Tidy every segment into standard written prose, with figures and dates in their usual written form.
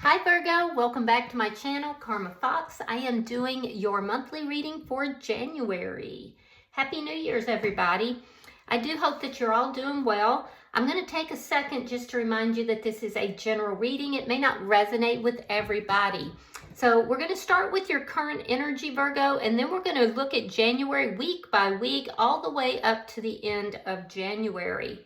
Hi Virgo, welcome back to my channel, Karma Fox. I am doing your monthly reading for January. Happy New Year's, everybody. I do hope that you're all doing well. I'm going to take a second just to remind you that this is a general reading. It may not resonate with everybody. So we're going to start with your current energy, Virgo, and then we're going to look at January week by week, all the way up to the end of January.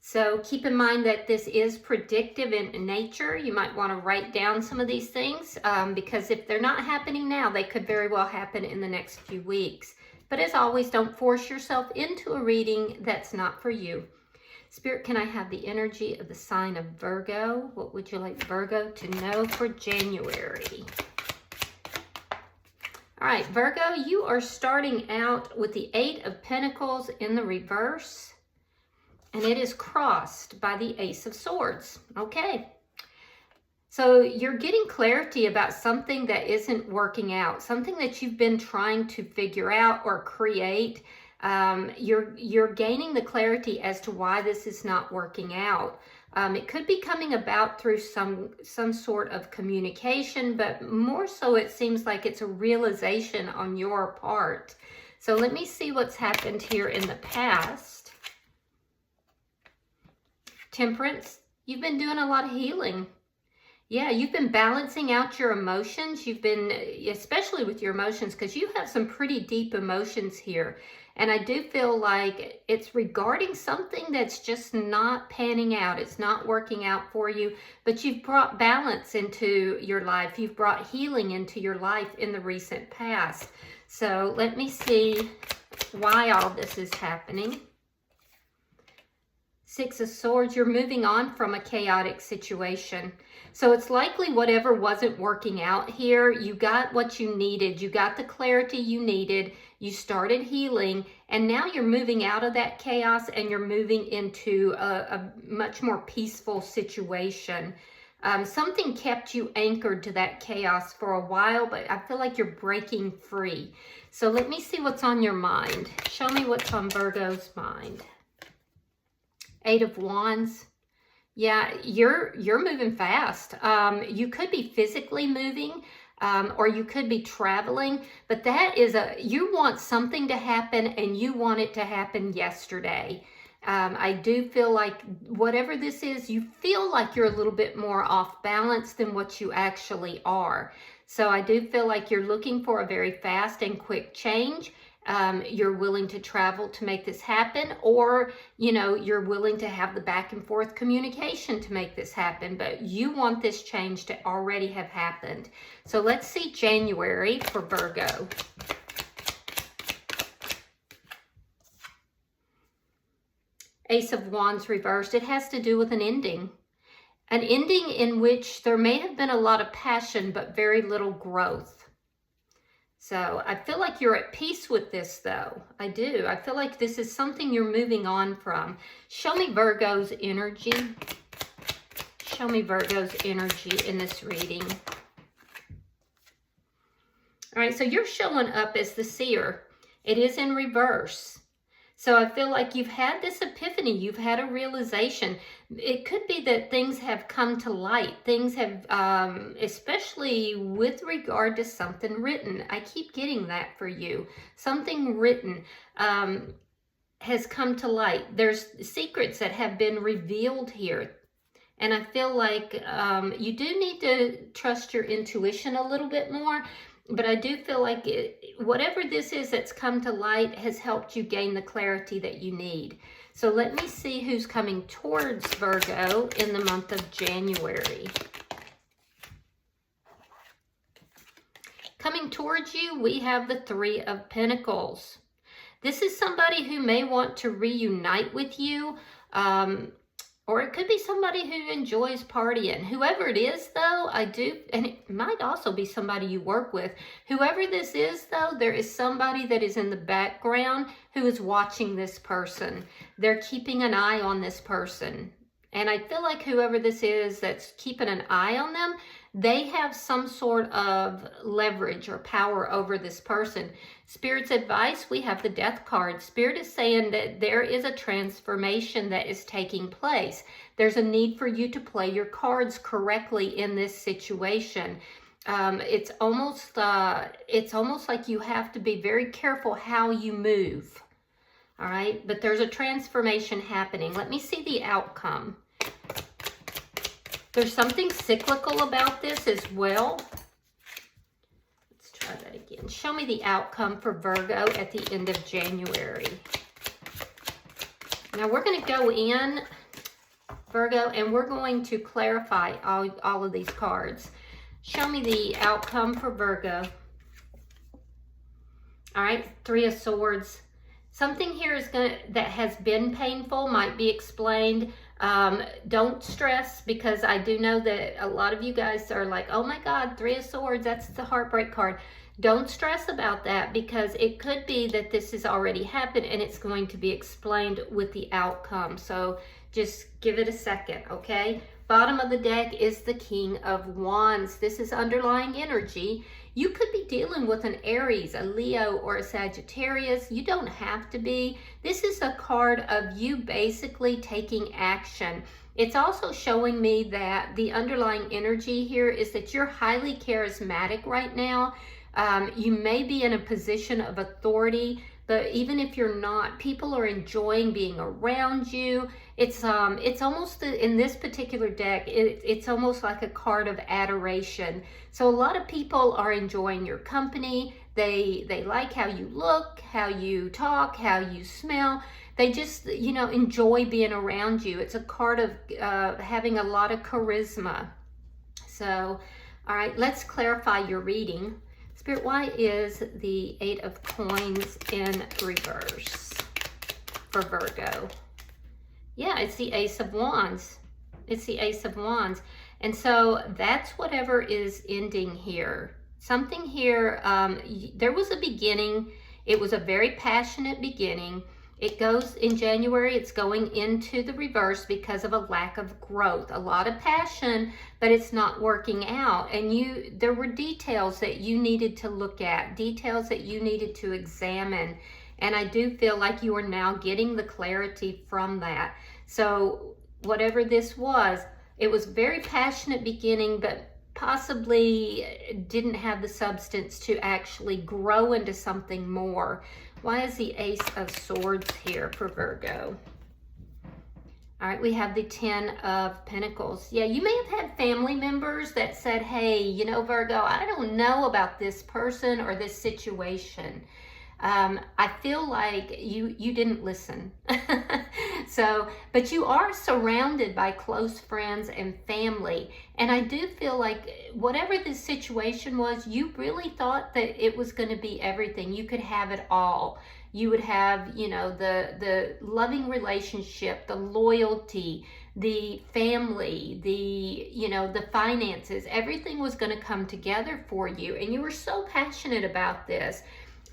So keep in mind that this is predictive in nature. You might want to write down some of these things because if they're not happening now, they could very well happen in the next few weeks. But as always, don't force yourself into a reading that's not for you. Spirit, can I have the energy of the sign of Virgo? What would you like Virgo to know for January? All right, Virgo, you are starting out with the Eight of Pentacles in the reverse. And it is crossed by the Ace of Swords. Okay. So you're getting clarity about something that isn't working out, something that you've been trying to figure out or create. You're gaining the clarity as to why this is not working out. It could be coming about through some sort of communication, but more so it seems like it's a realization on your part. So let me see what's happened here in the past. Temperance, you've been doing a lot of healing. Yeah, you've been balancing out your emotions. You've been, especially with your emotions, because you have some pretty deep emotions here. And I do feel like it's regarding something that's just not panning out. It's not working out for you, but you've brought balance into your life. You've brought healing into your life in the recent past. So let me see why all this is happening. Six of Swords, you're moving on from a chaotic situation. So it's likely whatever wasn't working out here, you got what you needed. You got the clarity you needed. You started healing, and now you're moving out of that chaos and you're moving into a much more peaceful situation. Something kept you anchored to that chaos for a while, but I feel like you're breaking free. So let me see what's on your mind. Show me what's on Virgo's mind. Eight of Wands. Yeah, you're moving fast. You could be physically moving, or you could be traveling, but that is you want something to happen and you want it to happen yesterday. I do feel like whatever this is, you feel like you're a little bit more off balance than what you actually are. So I do feel like you're looking for a very fast and quick change. You're willing to travel to make this happen, or, you know, you're willing to have the back and forth communication to make this happen, but you want this change to already have happened. So let's see January for Virgo. Ace of Wands reversed. It has to do with an ending in which there may have been a lot of passion, but very little growth. So I feel like you're at peace with this, though. I do. I feel like this is something you're moving on from. Show me Virgo's energy. Show me Virgo's energy in this reading. All right, so you're showing up as the seer. It is in reverse. So I feel like you've had this epiphany. You've had a realization. It could be that things have come to light. Things have, especially with regard to something written. I keep getting that for you. Something written has come to light. There's secrets that have been revealed here. And I feel like you do need to trust your intuition a little bit more. But I do feel like whatever this is that's come to light has helped you gain the clarity that you need. So let me see who's coming towards Virgo in the month of January. Coming towards you, we have the Three of Pentacles. This is somebody who may want to reunite with you. Or it could be somebody who enjoys partying. Whoever it is, though, and it might also be somebody you work with. Whoever this is, though, there is somebody that is in the background who is watching this person. They're keeping an eye on this person. And I feel like whoever this is that's keeping an eye on them, they have some sort of leverage or power over this person. Spirit's advice, we have the Death card. Spirit is saying that there is a transformation that is taking place. There's a need for you to play your cards correctly in this situation. It's almost like you have to be very careful how you move. All right, but there's a transformation happening. Let me see the outcome. There's something cyclical about this as well. Let's try that again. Show me the outcome for Virgo at the end of January. Now we're going to go in, Virgo, and we're going to clarify all of these cards. Show me the outcome for Virgo. All right, Three of Swords. Something here that has been painful might be explained. Don't stress, because I do know that a lot of you guys are like, oh my God, Three of Swords, that's the heartbreak card. Don't stress about that, because it could be that this has already happened and it's going to be explained with the outcome. So just give it a second, okay? Bottom of the deck is the King of Wands. This is underlying energy. You could be dealing with an Aries, a Leo, or a Sagittarius. You don't have to be. This is a card of you basically taking action. It's also showing me that the underlying energy here is that you're highly charismatic right now. You may be in a position of authority, but even if you're not, people are enjoying being around you. It's almost, in this particular deck, it's almost like a card of adoration. So a lot of people are enjoying your company. They like how you look, how you talk, how you smell. They just, enjoy being around you. It's a card of having a lot of charisma. So, all right, let's clarify your reading. Spirit, why is the Eight of Coins in reverse for Virgo? Yeah, it's the Ace of Wands. It's the Ace of Wands. And so that's whatever is ending here. Something here, there was a beginning. It was a very passionate beginning. It goes in January, it's going into the reverse because of a lack of growth. A lot of passion, but it's not working out. And there were details that you needed to look at, details that you needed to examine. And I do feel like you are now getting the clarity from that. So whatever this was, it was very passionate beginning, but possibly didn't have the substance to actually grow into something more. Why is the Ace of Swords here for Virgo? All right, we have the Ten of Pentacles. Yeah, you may have had family members that said, hey, Virgo, I don't know about this person or this situation. I feel like you didn't listen. But you are surrounded by close friends and family. And I do feel like whatever this situation was, you really thought that it was going to be everything. You could have it all. You would have, the loving relationship, the loyalty, the family, the finances. Everything was going to come together for you. And you were so passionate about this,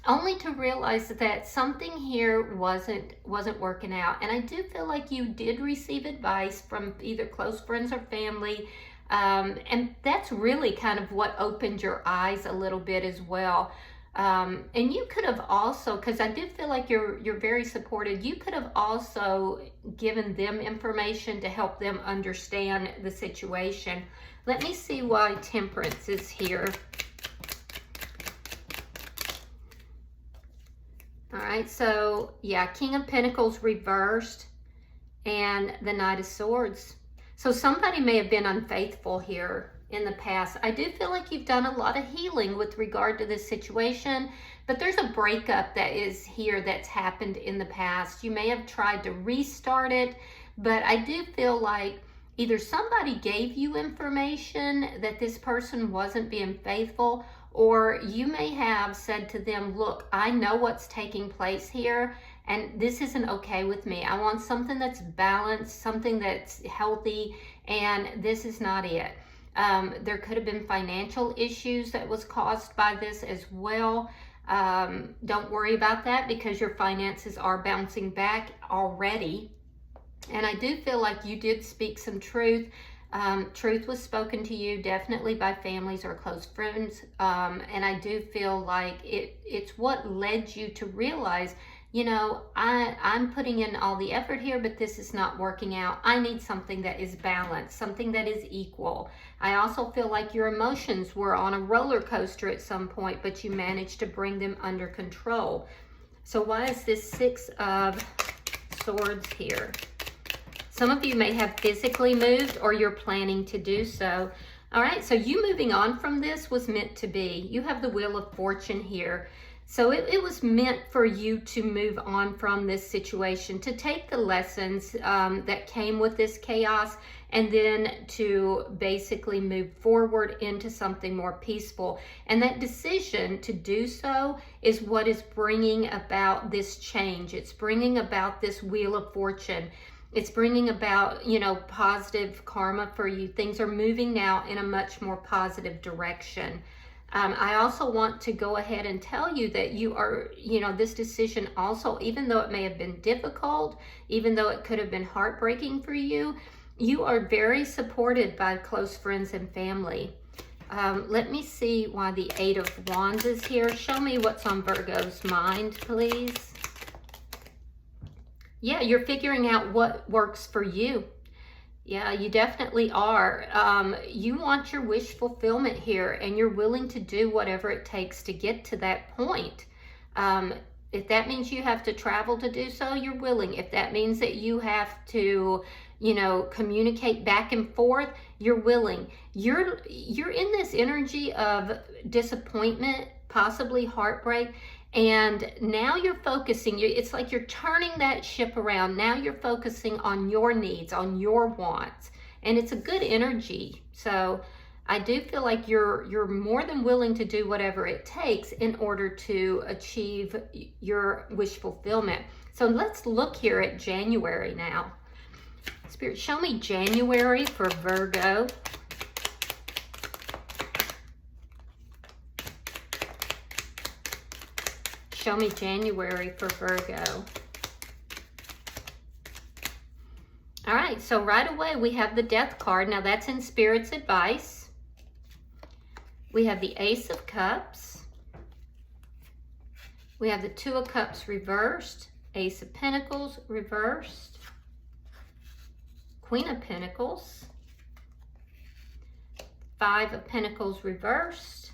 only to realize that something here wasn't working out. And I do feel like you did receive advice from either close friends or family, and that's really kind of what opened your eyes a little bit as well. And you could have also, because I do feel like you're very supported, you could have also given them information to help them understand the situation. Let me see why Temperance is here. All right, so yeah, King of Pentacles reversed and the Knight of Swords. So somebody may have been unfaithful here in the past. I do feel like you've done a lot of healing with regard to this situation, but there's a breakup that is here that's happened in the past. You may have tried to restart it, but I do feel like either somebody gave you information that this person wasn't being faithful, or you may have said to them, look, I know what's taking place here, and this isn't okay with me. I want something that's balanced, something that's healthy, and this is not it. There could have been financial issues that was caused by this as well. Don't worry about that, because your finances are bouncing back already. And I do feel like you did speak some truth. Truth was spoken to you definitely by families or close friends. And I do feel like it's what led you to realize, you know, I'm putting in all the effort here, but this is not working out. I need something that is balanced, something that is equal. I also feel like your emotions were on a roller coaster at some point, but you managed to bring them under control. So why is this Six of Swords here? Some of you may have physically moved, or you're planning to do so. All right, so you moving on from this was meant to be. You have the Wheel of Fortune here. So it was meant for you to move on from this situation, to take the lessons that came with this chaos, and then to basically move forward into something more peaceful. And that decision to do so is what is bringing about this change. It's bringing about this Wheel of Fortune. It's bringing about, you know, positive karma for you. Things are moving now in a much more positive direction. I also want to go ahead and tell you that you are, you know, this decision also, even though it may have been difficult, even though it could have been heartbreaking for you, you are very supported by close friends and family. Let me see why the Eight of Wands is here. Show me what's on Virgo's mind, please. Yeah, you're figuring out what works for you. Yeah, you definitely are. You want your wish fulfillment here, and you're willing to do whatever it takes to get to that point. If that means you have to travel to do so, you're willing. If that means that you have to, you know, communicate back and forth, you're willing. You're in this energy of disappointment, possibly heartbreak. And now you're focusing, it's like you're turning that ship around. Now you're focusing on your needs, on your wants. And it's a good energy. So I do feel like you're more than willing to do whatever it takes in order to achieve your wish fulfillment. So let's look here at January now. Spirit, show me January for Virgo. Show me January for Virgo. All right, so right away we have the Death card. Now that's in Spirit's advice. We have the Ace of Cups. We have the Two of Cups reversed. Ace of Pentacles reversed. Queen of Pentacles. Five of Pentacles reversed.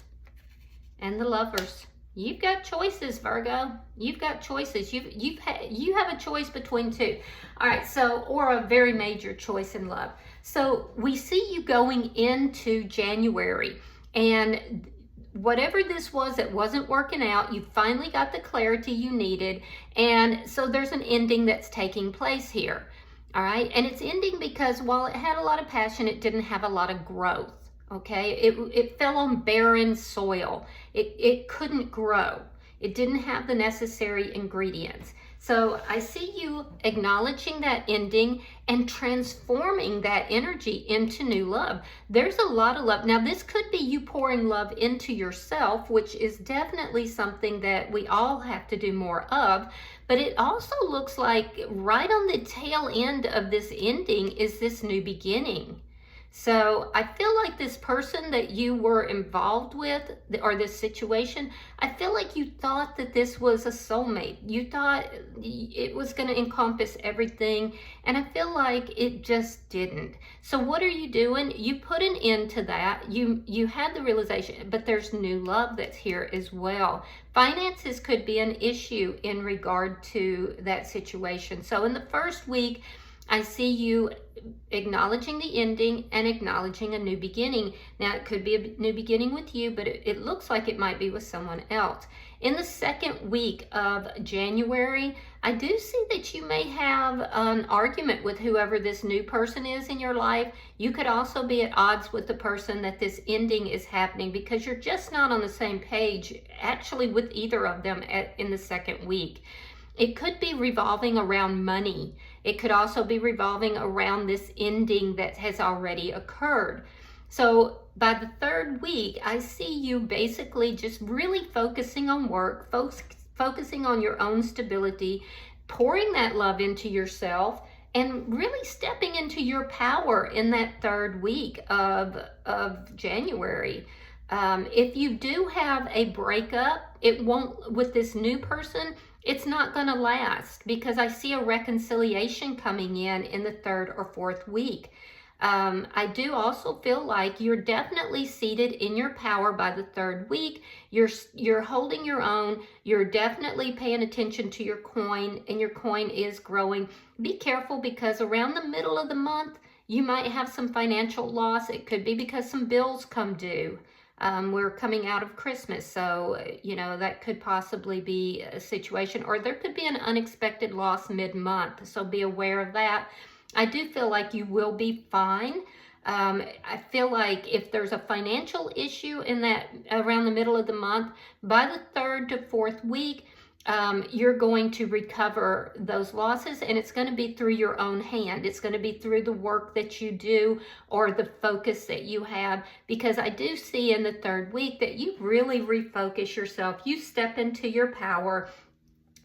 And the Lovers. You've got choices, Virgo. You've got choices. You have a choice between two. All right, so, or a very major choice in love. So we see you going into January, and whatever this was that wasn't working out, you finally got the clarity you needed, and so there's an ending that's taking place here. All right, and it's ending because while it had a lot of passion, it didn't have a lot of growth. Okay, it fell on barren soil. It couldn't grow. It didn't have the necessary ingredients. So I see you acknowledging that ending and transforming that energy into new love. There's a lot of love. Now, this could be you pouring love into yourself, which is definitely something that we all have to do more of. But it also looks like right on the tail end of this ending is this new beginning. So I feel like this person that you were involved with, or this situation, I feel like you thought that this was a soulmate. You thought it was going to encompass everything, and I feel like it just didn't. So what are you doing? You put an end to that. You had the realization, but there's new love that's here as well. Finances could be an issue in regard to that situation. So in the first week, I see you acknowledging the ending and acknowledging a new beginning. Now, it could be a new beginning with you, but it looks like it might be with someone else. In the second week of January, I do see that you may have an argument with whoever this new person is in your life. You could also be at odds with the person that this ending is happening, because you're just not on the same page, actually, with either of them in the second week. It could be revolving around money. It could also be revolving around this ending that has already occurred. So by the third week, I see you basically just really focusing on work, focusing on your own stability, pouring that love into yourself, and really stepping into your power in that third week of January. If you do have a breakup, it won't, with this new person, it's not going to last, because I see a reconciliation coming in the third or fourth week. I do also feel like you're definitely seated in your power by the third week. You're holding your own. You're definitely paying attention to your coin, and your coin is growing. Be careful, because around the middle of the month, you might have some financial loss. It could be because some bills come due. We're coming out of Christmas, so, you know, that could possibly be a situation, or there could be an unexpected loss mid-month, so be aware of that. I do feel like you will be fine. I feel like if there's a financial issue in that around the middle of the month, by the third to fourth week, you're going to recover those losses, and it's going to be through your own hand. It's going to be through the work that you do or the focus that you have, because I do see in the third week that you really refocus yourself. You step into your power.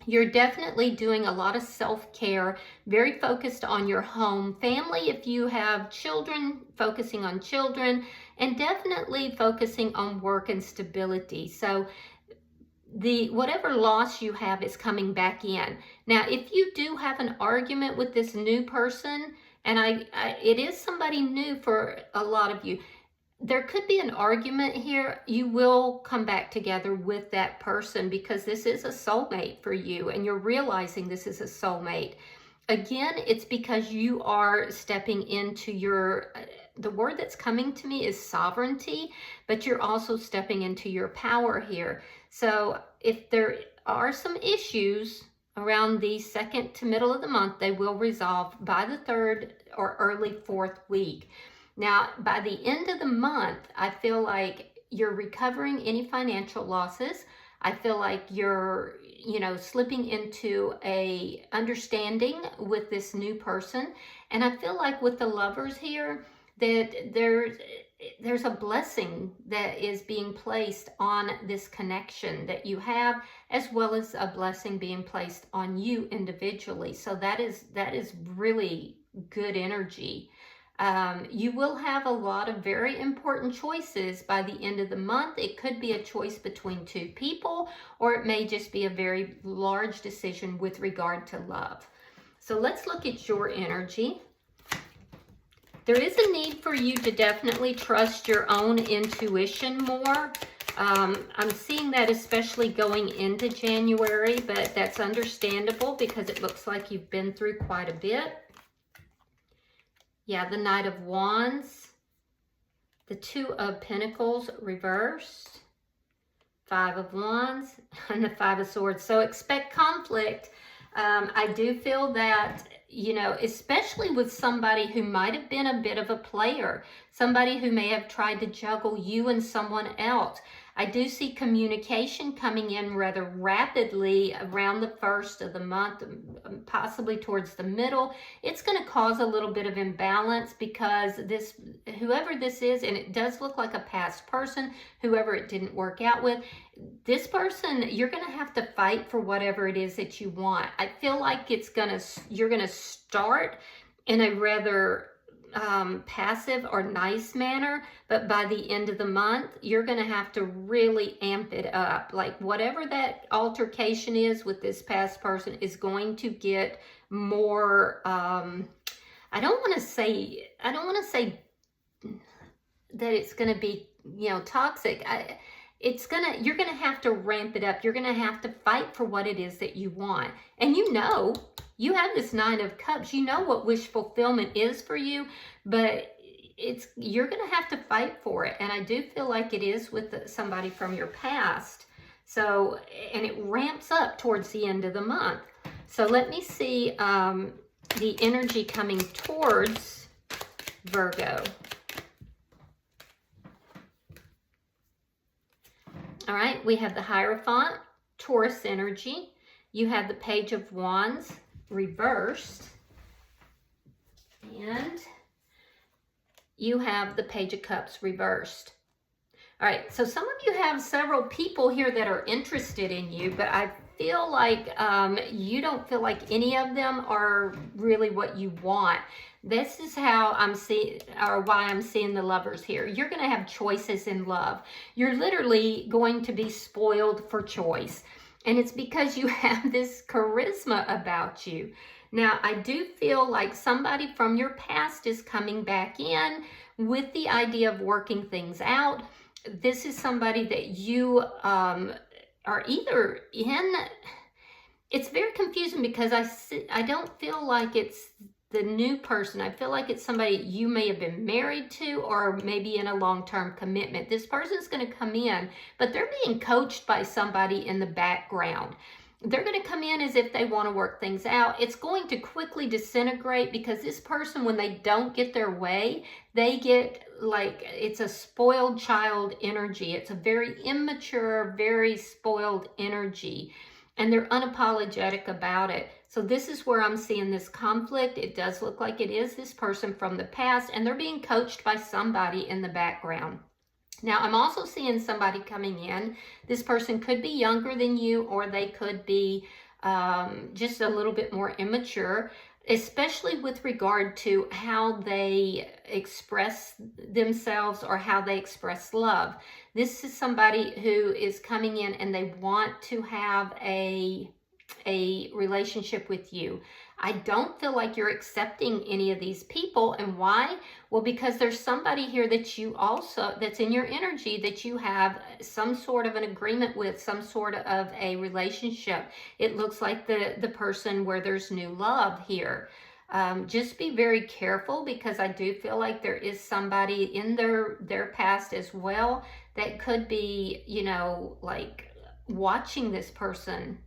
You're definitely doing a lot of self-care, very focused on your home, family, if you have children, focusing on children, and definitely focusing on work and stability. So whatever loss you have is coming back in. Now, if you do have an argument with this new person, and it is somebody new for a lot of you, there could be an argument here. You will come back together with that person, because this is a soulmate for you, and you're realizing this is a soulmate. Again, it's because you are stepping into your, the word that's coming to me is sovereignty, but you're also stepping into your power here. So if there are some issues around the second to middle of the month, they will resolve by the third or early fourth week. Now, by the end of the month, I feel like you're recovering any financial losses. I feel like you're, you know, slipping into a understanding with this new person. And I feel like with the Lovers here, that there's a blessing that is being placed on this connection that you have, as well as a blessing being placed on you individually. So that is really good energy. You will have a lot of very important choices by the end of the month. It could be a choice between two people, or it may just be a very large decision with regard to love. So let's look at your energy. There is a need for you to definitely trust your own intuition more. I'm seeing that especially going into January, but that's understandable because it looks like you've been through quite a bit. Yeah, the Knight of Wands, the Two of Pentacles reversed, Five of Wands, and the Five of Swords. So expect conflict. I do feel that, you know, especially with somebody who might have been a bit of a player, somebody who may have tried to juggle you and someone else. I do see communication coming in rather rapidly around the first of the month, possibly towards the middle. It's going to cause a little bit of imbalance because whoever this is, and it does look like a past person, whoever it didn't work out with, this person, you're going to have to fight for whatever it is that you want. I feel like you're going to start in a rather passive or nice manner, but by the end of the month, you're going to have to really amp it up. Like whatever that altercation is with this past person is going to get more, I don't want to say that it's going to be, you know, toxic. You're going to have to ramp it up. You're going to have to fight for what it is that you want. And you have this Nine of Cups. You know what wish fulfillment is for you, but you're going to have to fight for it. And I do feel like it is with somebody from your past. So, and it ramps up towards the end of the month. So let me see the energy coming towards Virgo. All right, we have the Hierophant, Taurus energy. You have the Page of Wands reversed. And you have the Page of Cups reversed. All right, so some of you have several people here that are interested in you, but I feel like any of them are really what you want. This is how I'm seeing, or why I'm seeing the Lovers here. You're going to have choices in love. You're literally going to be spoiled for choice. And it's because you have this charisma about you. Now, I do feel like somebody from your past is coming back in with the idea of working things out. This is somebody that you are either in. It's very confusing because I don't feel like it's the new person. I feel like it's somebody you may have been married to or maybe in a long-term commitment. This person's going to come in, but they're being coached by somebody in the background. They're going to come in as if they want to work things out. It's going to quickly disintegrate because this person, when they don't get their way, they get like, it's a spoiled child energy. It's a very immature, very spoiled energy. And they're unapologetic about it. So this is where I'm seeing this conflict. It does look like it is this person from the past, and they're being coached by somebody in the background. Now, I'm also seeing somebody coming in. This person could be younger than you, or they could be just a little bit more immature, especially with regard to how they express themselves or how they express love. This is somebody who is coming in and they want to have a relationship with you. I don't feel like you're accepting any of these people. And why? Well, because there's somebody here that you also, that's in your energy, that you have some sort of an agreement with, some sort of a relationship. It looks like the person where there's new love here. Just be very careful, because I do feel like there is somebody in their past as well that could be, you know, like watching this person.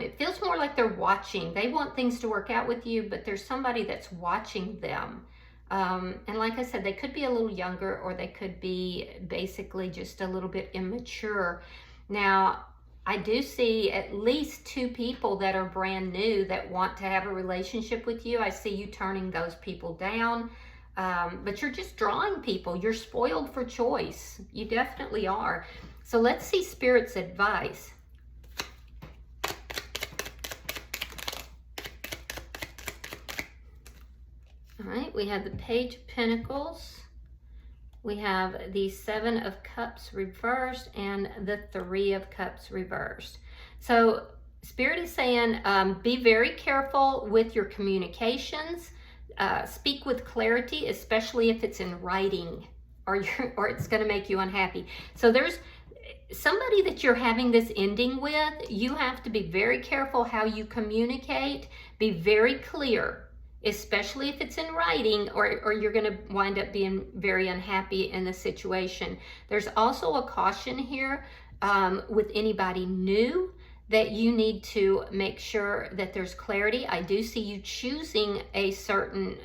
It feels more like they're watching. They want things to work out with you, but there's somebody that's watching them. And like I said, they could be a little younger, or they could be basically just a little bit immature. Now, I do see at least 2 people that are brand new that want to have a relationship with you. I see you turning those people down. But you're just drawing people. You're spoiled for choice. You definitely are. So let's see Spirit's advice. All right, we have the Page of Pentacles. We have the 7 of Cups reversed and the 3 of Cups reversed. So Spirit is saying, be very careful with your communications. Speak with clarity, especially if it's in writing, or it's going to make you unhappy. So there's somebody that you're having this ending with. You have to be very careful how you communicate. Be very clear, especially if it's in writing, or you're going to wind up being very unhappy in the situation. There's also a caution here with anybody new, that you need to make sure that there's clarity. I do see you choosing a certain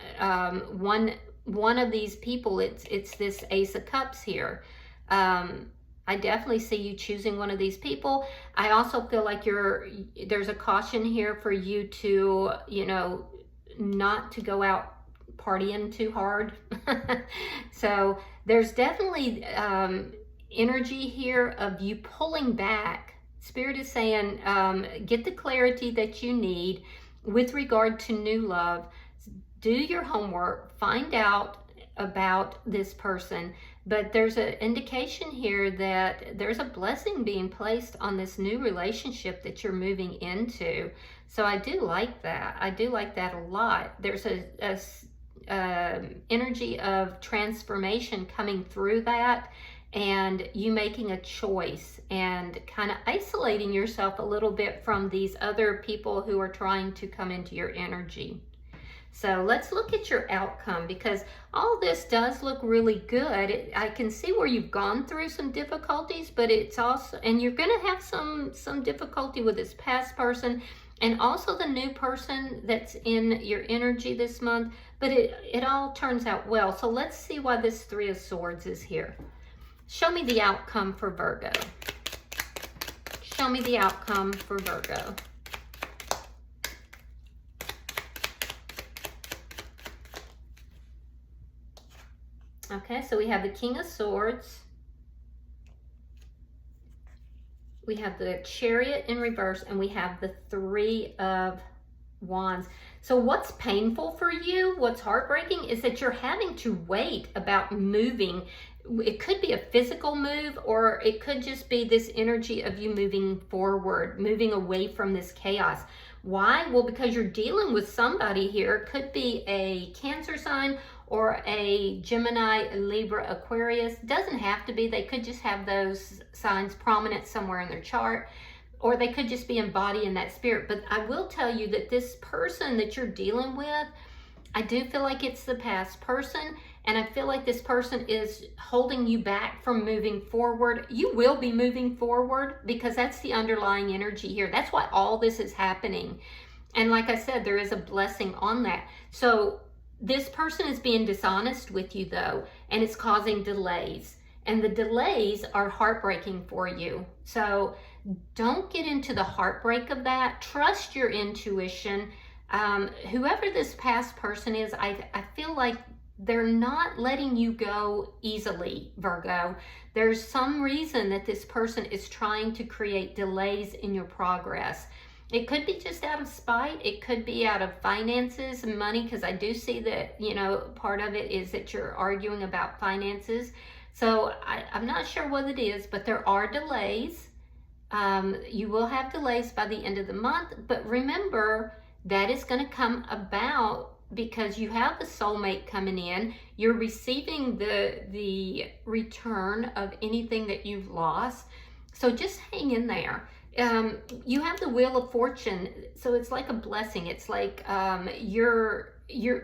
one of these people. It's this Ace of Cups here. I definitely see you choosing one of these people. I also feel like there's a caution here for you to, you know, not to go out partying too hard. So there's definitely energy here of you pulling back. Spirit is saying, get the clarity that you need with regard to new love. Do your homework, find out about this person. But there's an indication here that there's a blessing being placed on this new relationship that you're moving into. So I do like that. I do like that a lot. There's a energy of transformation coming through that, and you making a choice and kind of isolating yourself a little bit from these other people who are trying to come into your energy. So let's look at your outcome, because all this does look really good. I can see where you've gone through some difficulties, but it's also, and you're going to have some difficulty with this past person and also the new person that's in your energy this month, but it all turns out well. So let's see why this 3 of Swords is here. Show me the outcome for Virgo. Show me the outcome for Virgo. Okay, so we have the King of Swords. We have the Chariot in reverse, and we have the Three of Wands. So what's painful for you, what's heartbreaking, is that you're having to wait about moving. It could be a physical move, or it could just be this energy of you moving forward, moving away from this chaos. Why? Well, because you're dealing with somebody here. It could be a Cancer sign or a Gemini, Libra, Aquarius. Doesn't have to be. They could just have those signs prominent somewhere in their chart, or they could just be embodying that spirit. But I will tell you that this person that you're dealing with, I do feel like it's the past person, and I feel like this person is holding you back from moving forward. You will be moving forward, because that's the underlying energy here. That's why all this is happening. And like I said, there is a blessing on that. So this person is being dishonest with you, though, and it's causing delays. And the delays are heartbreaking for you. So don't get into the heartbreak of that. Trust your intuition. Whoever this past person is, I feel like they're not letting you go easily, Virgo. There's some reason that this person is trying to create delays in your progress. It could be just out of spite. It could be out of finances and money, because I do see that, you know, part of it is that you're arguing about finances. So I'm not sure what it is, but there are delays. You will have delays by the end of the month, but remember, that is going to come about because you have the soulmate coming in. You're receiving the return of anything that you've lost. So just hang in there. You have the Wheel of Fortune, so it's like a blessing. It's like you're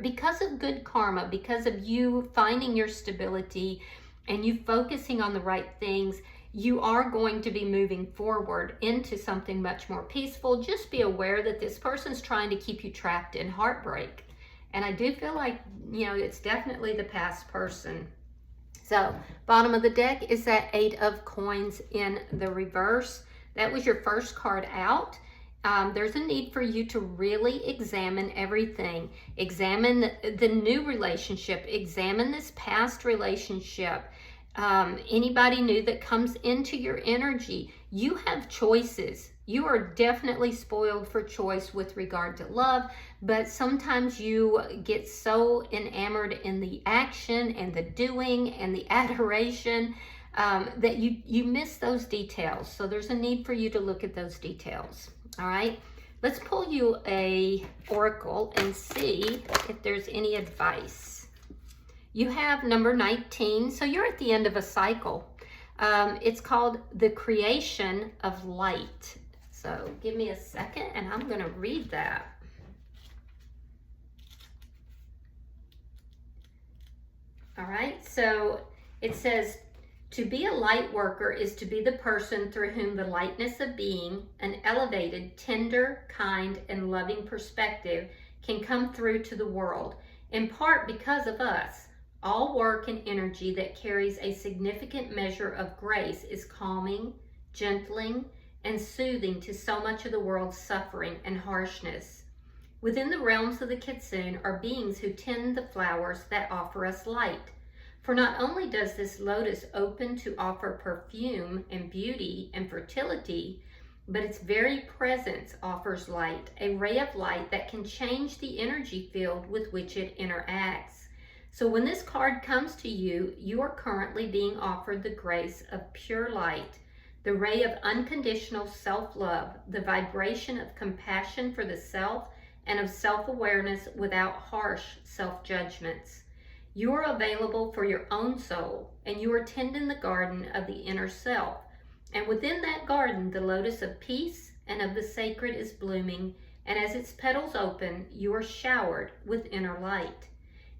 because of good karma, because of you finding your stability and you focusing on the right things, you are going to be moving forward into something much more peaceful. Just be aware that this person's trying to keep you trapped in heartbreak. And I do feel like, you know, it's definitely the past person. So, bottom of the deck is that Eight of Coins in the reverse. That was your first card out. There's a need for you to really examine everything. Examine the new relationship. Examine this past relationship. Anybody new that comes into your energy. You have choices. You are definitely spoiled for choice with regard to love, but sometimes you get so enamored in the action and the doing and the adoration that you miss those details. So there's a need for you to look at those details. All right, let's pull you a oracle and see if there's any advice. You have number 19, so you're at the end of a cycle. It's called the creation of light. So give me a second and I'm going to read that. All right, so it says, to be a light worker is to be the person through whom the lightness of being, an elevated, tender, kind, and loving perspective can come through to the world, in part because of us. All work and energy that carries a significant measure of grace is calming, gentling, and soothing to so much of the world's suffering and harshness. Within the realms of the Kitsune are beings who tend the flowers that offer us light. For not only does this lotus open to offer perfume and beauty and fertility, but its very presence offers light, a ray of light that can change the energy field with which it interacts. So when this card comes to you, you are currently being offered the grace of pure light, the ray of unconditional self-love, the vibration of compassion for the self, and of self-awareness without harsh self-judgments. You are available for your own soul, and you are tending the garden of the inner self. And within that garden, the lotus of peace and of the sacred is blooming, and as its petals open, you are showered with inner light.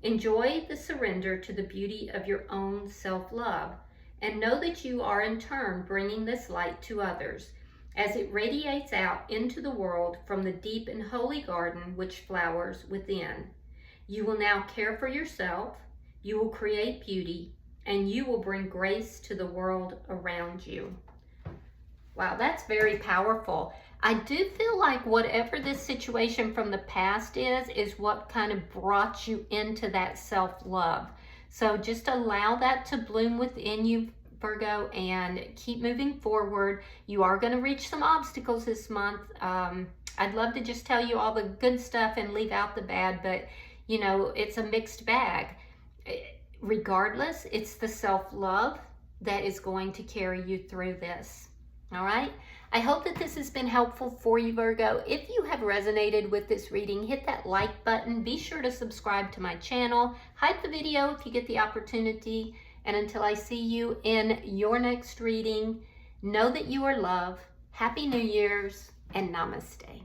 Enjoy the surrender to the beauty of your own self-love, and know that you are in turn bringing this light to others, as it radiates out into the world from the deep and holy garden which flowers within. You will now care for yourself, you will create beauty, and you will bring grace to the world around you. Wow, that's very powerful. I do feel like whatever this situation from the past is what kind of brought you into that self-love. So just allow that to bloom within you Virgo, and keep moving forward. You are going to reach some obstacles this month. I'd love to just tell you all the good stuff and leave out the bad, but you know, it's a mixed bag. Regardless, it's the self-love that is going to carry you through this. All right. I hope that this has been helpful for you, Virgo. If you have resonated with this reading, hit that like button. Be sure to subscribe to my channel. Hype the video if you get the opportunity. And until I see you in your next reading, know that you are loved. Happy New Year's and namaste.